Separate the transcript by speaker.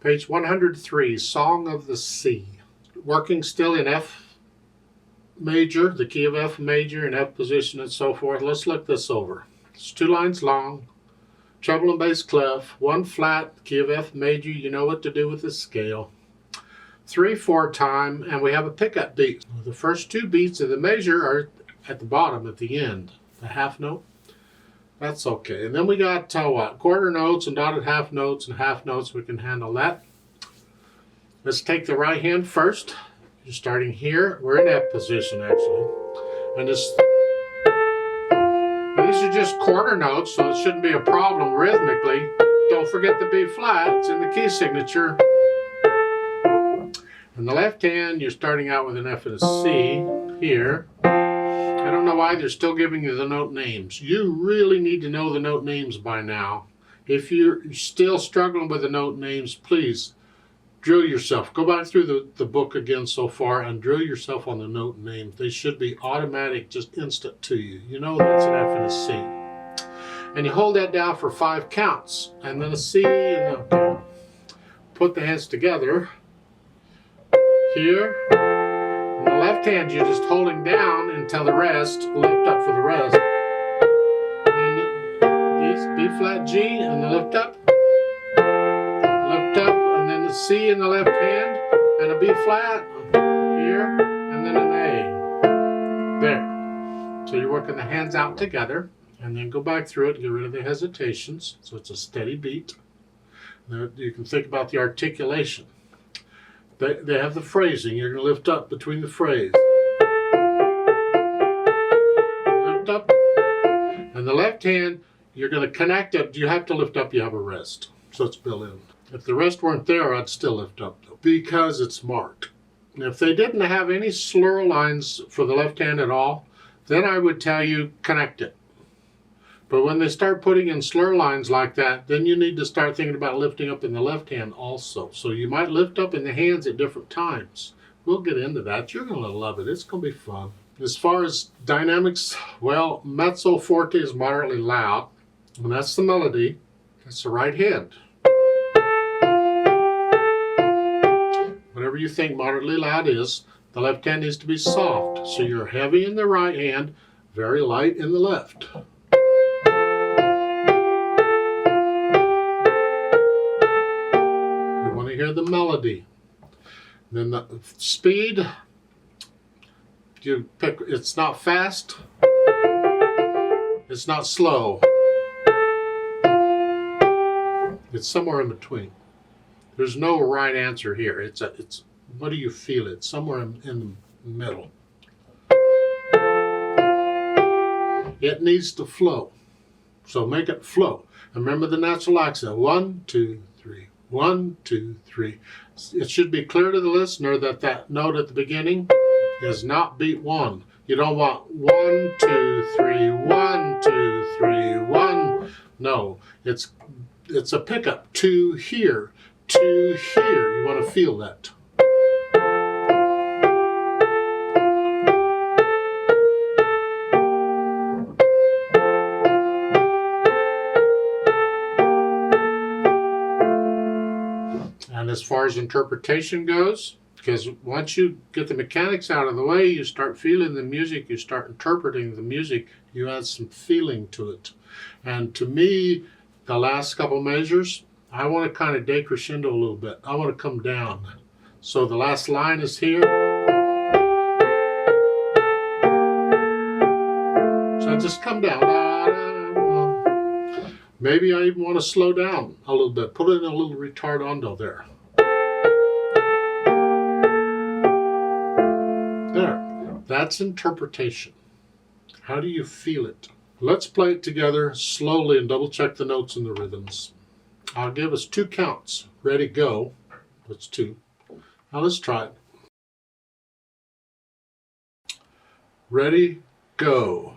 Speaker 1: Page 103, Song of the Sea. Working still in F major, the key of F major, and F position and so forth. Let's look this over. It's 2 lines long, treble and bass clef, 1 flat, key of F major. You know what to do with the scale. 3/4 time, and we have a pickup beat. The first 2 beats of the measure are at the bottom, at the end, the half note. That's okay. And then we got what? Quarter notes and dotted half notes and half notes. We can handle that. Let's take the right hand first. You're starting here. We're in F position actually. And these are just quarter notes, so it shouldn't be a problem rhythmically. Don't forget the B flat. It's in the key signature. In the left hand, you're starting out with an F and a C here. I don't know why they're still giving you the note names. You really need to know the note names by now. If you're still struggling with the note names, please drill yourself. Go back through the book again so far and drill yourself on the note names. They should be automatic, just instant to you. You know that's an F and a C. And you hold that down for 5 counts. And then a C, and okay. Put the hands together. Here. In the left hand, you're just holding down until the rest, lift up for the rest. And this B flat G, and the lift up, and then the C in the left hand, and a B flat here, and then an A. There. So you're working the hands out together, and then go back through it, get rid of the hesitations, so it's a steady beat. Now you can think about the articulation. They have the phrasing. You're going to lift up between the phrase. Lift up. And the left hand, you're going to connect it. You have to lift up, you have a rest. So it's built in. If the rest weren't there, I'd still lift up though, because it's marked. And if they didn't have any slur lines for the left hand at all, then I would tell you connect it. But when they start putting in slur lines like that, then you need to start thinking about lifting up in the left hand also. So you might lift up in the hands at different times. We'll get into that. You're going to love it. It's going to be fun. As far as dynamics, well, mezzo forte is moderately loud. And that's the melody. That's the right hand. Whatever you think moderately loud is, the left hand needs to be soft. So you're heavy in the right hand, very light in the left. Hear the melody. Then the speed, you pick. It's not fast, it's not slow, it's somewhere in between. There's no right answer here. It's what do you feel? It's somewhere in the middle. It needs to flow, so make it flow. And remember the natural accent. 1, 2, 3. 1, 2, 3. It should be clear to the listener that that note at the beginning is not beat 1. You don't want 1, 2, 3, 1, 2, 3, 1. No, it's a pickup. 2 here, 2 here. You want to feel that. And as far as interpretation goes, because once you get the mechanics out of the way, you start feeling the music, you start interpreting the music, you add some feeling to it. And to me, the last couple measures, I want to kind of decrescendo a little bit. I want to come down. So the last line is here. So I just come down. Maybe I even want to slow down a little bit. Put in a little retardando there. There. That's interpretation. How do you feel it? Let's play it together slowly and double check the notes and the rhythms. I'll give us 2 counts. Ready, go. That's 2. Now let's try it. Ready, go.